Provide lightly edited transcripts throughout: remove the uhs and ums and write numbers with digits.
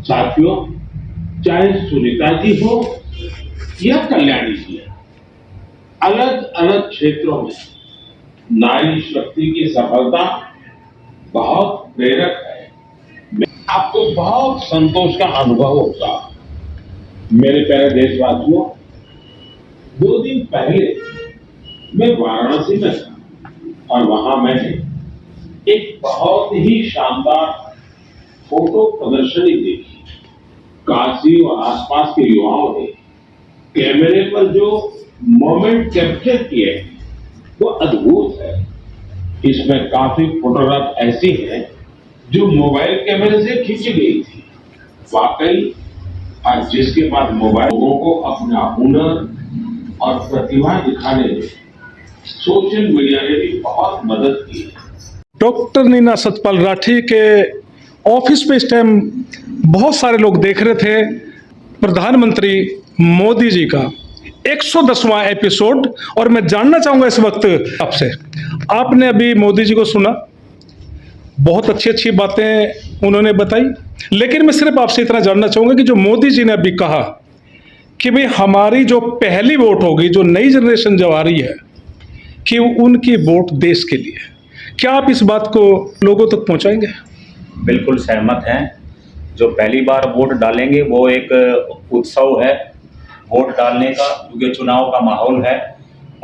साथियों, चाहे सुनीता जी हो या कल्याणी जी, अलग अलग क्षेत्रों में नारी शक्ति की सफलता बहुत प्रेरक है। आपको बहुत संतोष का अनुभव होगा। मेरे प्यारे देशवासियों, 2 दिन पहले मैं वाराणसी में था और वहां मैंने एक बहुत ही शानदार फोटो प्रदर्शनी देखी। काशी और आसपास के युवाओं ने कैमरे पर जो मोमेंट कैप्चर किए वो अद्भुत है। इसमें काफी फोटोग्राफ ऐसी हैं जो मोबाइल कैमरे से खींची गई थी। वाकई आज जिसके पास मोबाइल, लोगों को अपना हुनर और प्रतिभा दिखाने में सोशल मीडिया ने भी बहुत मदद की है। डॉक्टर नीना सतपाल राठी के ऑफिस पे इस टाइम बहुत सारे लोग देख रहे थे प्रधानमंत्री मोदी जी का 110वां एपिसोड। और मैं जानना चाहूंगा इस वक्त आपसे, आपने अभी मोदी जी को सुना, बहुत अच्छी अच्छी बातें उन्होंने बताई, लेकिन मैं सिर्फ आपसे इतना जानना चाहूंगा कि जो मोदी जी ने अभी कहा कि भाई हमारी जो पहली वोट होगी, जो नई जनरेशन जो आ रही है, कि उनकी वोट देश के लिए, क्या आप इस बात को लोगों तक पहुंचाएंगे? बिल्कुल सहमत हैं। जो पहली बार वोट डालेंगे वो एक उत्सव है वोट डालने का, क्योंकि चुनाव का माहौल है।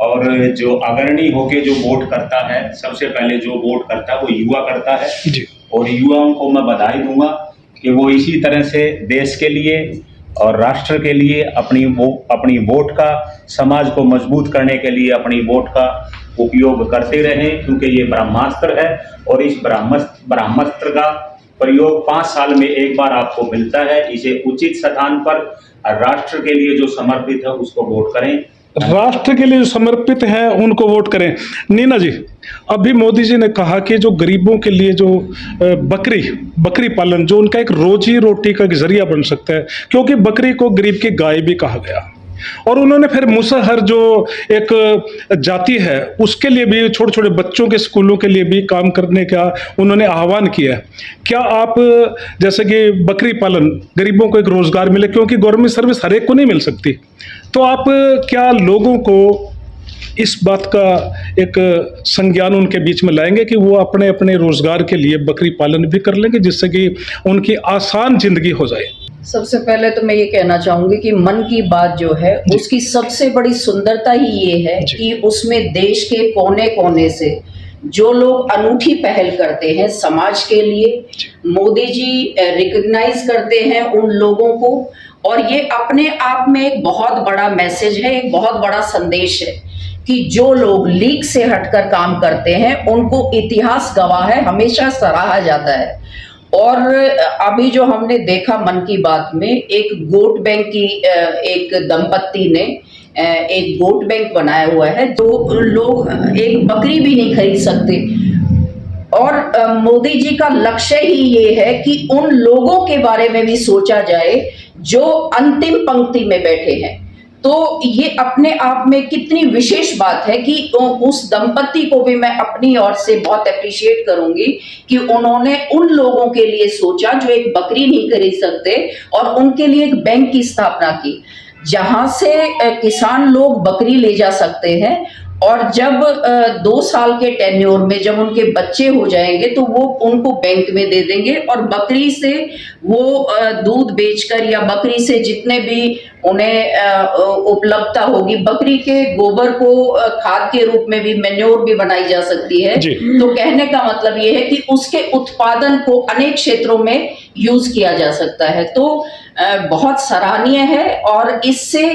और जो अग्रणी होके जो वोट करता है, सबसे पहले जो वोट करता है वो युवा करता है जी। और युवाओं को मैं बधाई दूंगा कि वो इसी तरह से देश के लिए और राष्ट्र के लिए अपनी वोट का, समाज को मजबूत करने के लिए अपनी वोट का उपयोग करते रहें, क्योंकि ये ब्रह्मास्त्र है और इस ब्रह्मास्त्र का प्रयोग 5 साल में एक बार आपको मिलता है। इसे उचित स्थान पर राष्ट्र के लिए जो समर्पित है उसको वोट करें। राष्ट्र के लिए जो समर्पित है उनको वोट करें। नीना जी, अभी मोदी जी ने कहा कि जो गरीबों के लिए जो बकरी पालन, जो उनका एक रोजी रोटी का जरिया बन सकता है, क्योंकि बकरी को गरीब की गाय भी कहा गया। और उन्होंने फिर मुसहर जो एक जाति है उसके लिए भी, छोटे छोटे बच्चों के स्कूलों के लिए भी काम करने का उन्होंने आह्वान किया है। क्या आप, जैसे कि बकरी पालन, गरीबों को एक रोजगार मिले, क्योंकि गवर्नमेंट सर्विस हर एक को नहीं मिल सकती, तो आप क्या लोगों को इस बात का एक संज्ञान उनके बीच में लाएंगे कि वो अपने अपने रोजगार के लिए बकरी पालन भी कर लेंगे, जिससे कि उनकी आसान जिंदगी हो जाए? सबसे पहले तो मैं ये कहना चाहूंगी कि मन की बात जो है उसकी सबसे बड़ी सुंदरता ही ये है कि उसमें देश के कोने कोने से जो लोग अनूठी पहल करते हैं समाज के लिए, मोदी जी रिकॉग्नाइज करते हैं उन लोगों को। और ये अपने आप में एक बहुत बड़ा मैसेज है, एक बहुत बड़ा संदेश है कि जो लोग लीक से हटकर काम करते हैं उनको इतिहास गवाह है, हमेशा सराहा जाता है। और अभी जो हमने देखा मन की बात में, एक गोट बैंक की एक दंपत्ति ने एक गोट बैंक बनाया हुआ है, जो लोग एक बकरी भी नहीं खरीद सकते। और मोदी जी का लक्ष्य ही ये है कि उन लोगों के बारे में भी सोचा जाए जो अंतिम पंक्ति में बैठे हैं। तो ये अपने आप में कितनी विशेष बात है कि उस दंपत्ति को भी मैं अपनी ओर से बहुत अप्रिशिएट करूंगी कि उन्होंने उन लोगों के लिए सोचा जो एक बकरी नहीं खरीद सकते और उनके लिए एक बैंक की स्थापना की, जहां से किसान लोग बकरी ले जा सकते हैं। और जब 2 साल के टेन्योर में जब उनके बच्चे हो जाएंगे तो वो उनको बैंक में दे देंगे और बकरी से वो दूध बेचकर या बकरी से जितने भी उन्हें उपलब्धता होगी, बकरी के गोबर को खाद के रूप में भी, मैन्योर भी बनाई जा सकती है। तो कहने का मतलब ये है कि उसके उत्पादन को अनेक क्षेत्रों में यूज किया जा सकता है। तो बहुत सराहनीय है और इससे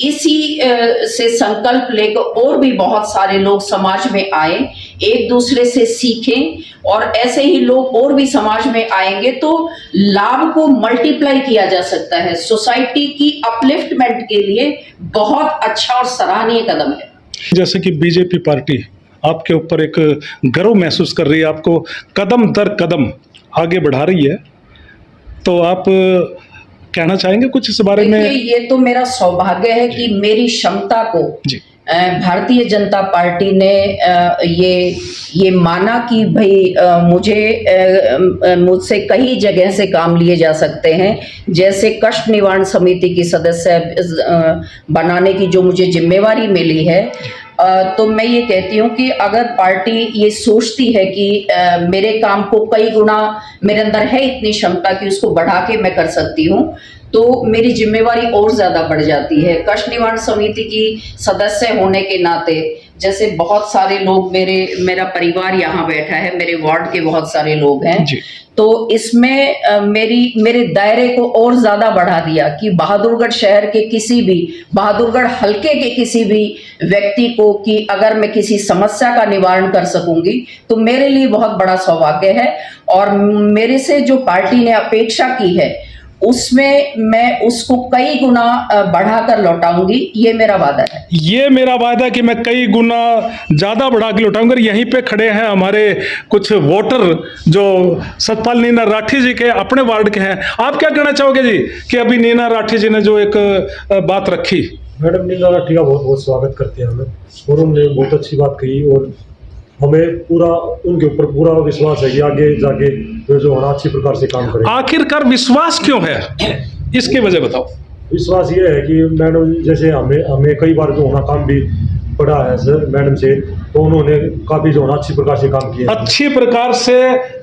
इसी से संकल्प लेकर और भी बहुत सारे लोग समाज में आए, एक दूसरे से सीखें और ऐसे ही लोग और भी समाज में आएंगे तो लाभ को मल्टीप्लाई किया जा सकता है। सोसाइटी की अपलिफ्टमेंट के लिए बहुत अच्छा और सराहनीय कदम है। जैसे कि बीजेपी पार्टी आपके ऊपर एक गर्व महसूस कर रही है, आपको कदम दर कदम आगे बढ़ा रही है, तो आप कहना चाहेंगे कुछ इस बारे में? ये तो मेरा सौभाग्य है कि मेरी क्षमता को भारतीय जनता पार्टी ने ये माना कि भाई मुझसे कई जगह से काम लिए जा सकते हैं, जैसे कष्ट निवारण समिति की सदस्य बनाने की जो मुझे जिम्मेवारी मिली है, तो मैं ये कहती हूँ कि अगर पार्टी ये सोचती है कि मेरे काम को कई गुना मेरे अंदर है इतनी क्षमता कि उसको बढ़ा के मैं कर सकती हूँ, तो मेरी जिम्मेवारी और ज्यादा बढ़ जाती है। कष्ट निवारण समिति की सदस्य होने के नाते, जैसे बहुत सारे लोग मेरा परिवार यहाँ बैठा है, मेरे वार्ड के बहुत सारे लोग हैं, तो इसमें मेरे दायरे को और ज्यादा बढ़ा दिया कि बहादुरगढ़ शहर के किसी भी, बहादुरगढ़ हलके के किसी भी व्यक्ति को कि अगर मैं किसी समस्या का निवारण कर सकूंगी तो मेरे लिए बहुत बड़ा सौभाग्य है, और मेरे से जो पार्टी ने अपेक्षा की है उसमें मैं उसको कई गुना बढ़ाकर लौटाऊंगी, ये मेरा वादा है। ये मेरा वादा कि मैं कई गुना ज्यादा बढ़ा के लौटाऊंगा। यहीं पे खड़े हैं हमारे कुछ वोटर जो सतपाल नीना राठी जी के अपने वार्ड के हैं। आप क्या कहना चाहोगे जी कि अभी नीना राठी जी ने जो एक बात रखी? मैडम नीना राठी का बहुत बहुत स्वागत करते हैं हमें, और उन्होंने बहुत अच्छी बात कही, और हमें पूरा उनके ऊपर पूरा विश्वास है कि आगे जाके जो होना अच्छी प्रकार से काम करें। आखिरकार विश्वास क्यों है, इसकी वजह बताओ। विश्वास ये है कि मैडम जैसे हमें कई बार जो होना काम भी पड़ा है सर मैडम से, तो उन्होंने काफी जो होना अच्छी प्रकार से काम किया, अच्छी प्रकार से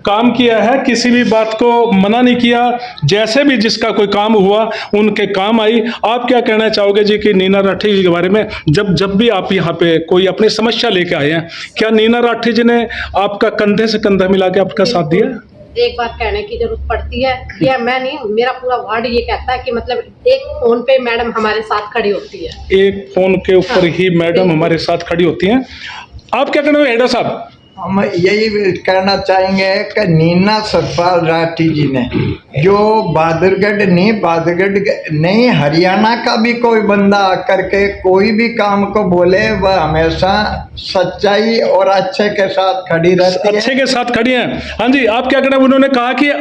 काम किया है, किसी भी बात को मना नहीं किया, जैसे भी जिसका कोई काम हुआ उनके काम आई। आप क्या कहना चाहोगे जी कि नीना राठी जी के बारे में? जब भी आप यहाँ पे कोई अपनी समस्या लेके आए हैं, क्या नीना राठी जी ने आपका कंधे से कंधा मिला के आपका साथ दिया? एक बार कहने की जरूरत पड़ती है, या मैं नहीं, मेरा पूरा वार्ड ये कहता है कि मतलब एक फोन पे मैडम हमारे साथ खड़ी होती है, एक फोन के ऊपर ही मैडम हमारे साथ खड़ी होती हैं। आप क्या कहना हेडा साहब? हम यही कहना चाहेंगे कि नीना सतपाल राठी जी ने जो बहादुरगढ़ नहीं हरियाणा का भी कोई बंदा आकर के कोई भी काम को बोले, वह हमेशा सच्चाई और अच्छे के साथ खड़ी रहती है। अच्छे के साथ खड़ी हैं। हाँ जी, आप क्या कहना? उन्होंने कहा कि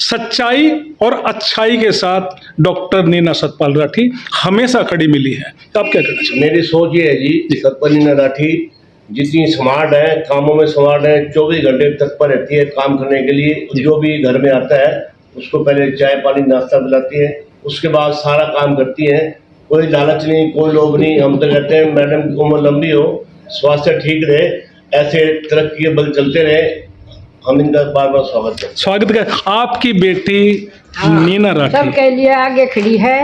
सच्चाई और अच्छाई के साथ डॉक्टर नीना सतपाल राठी हमेशा खड़ी मिली है। आप क्या कहना चाहिए? मेरी सोच ये है जी, सतपाल नीना राठी जितनी स्मार्ट है, कामों में स्मार्ट है, 24 घंटे तत्पर रहती है काम करने के लिए। जो भी घर में आता है उसको पहले चाय पानी नाश्ता पिलाती है, उसके बाद सारा काम करती है। कोई लालच नहीं, कोई लोभ नहीं। हम तो कहते हैं मैडम की उम्र लंबी हो, स्वास्थ्य ठीक रहे, ऐसे तरक्की के बल चलते रहे। हम इनका बार बार स्वागत कर। आपकी बेटी नीना राठी सबके लिए आगे खड़ी है,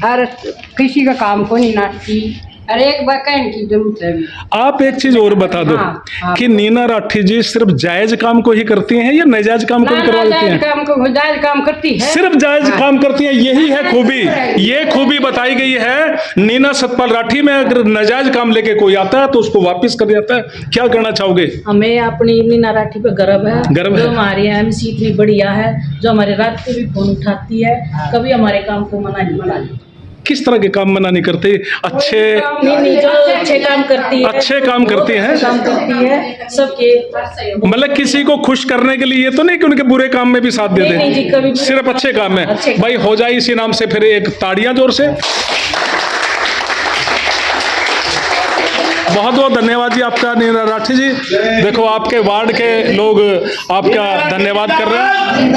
हर किसी का काम को नहीं नाटती, हर एक बहन की जरूरत है। आप एक चीज और बता दो कि नीना राठी जी सिर्फ जायज काम को ही करती हैं या नाजायज काम को भी करवा देती हैं? जायज काम करती है, सिर्फ जायज काम करती हैं, यही है खूबी। ये खूबी बताई गई है नीना सतपाल राठी में। अगर नाजायज काम लेके कोई आता है तो उसको वापिस कर जाता है। क्या कहना चाहोगे? हमें अपनी नीना राठी पे गर्व है, जो हमारी एमसी इतनी बढ़िया है, जो हमारे रात को भी फोन उठाती है, कभी हमारे काम को मना नहीं। किस तरह के काम मना नहीं करते? अच्छे जो अच्छे काम करती है, अच्छे काम करती है, सबके, मतलब किसी को खुश करने के लिए ये तो नहीं कि उनके बुरे काम में भी साथ दे दे, सिर्फ अच्छे काम में। भाई हो जाए इसी नाम से फिर एक ताड़ियां जोर से। बहुत बहुत धन्यवाद जी आपका नीना राठी जी। देखो आपके वार्ड के लोग आपका धन्यवाद कर रहे हैं।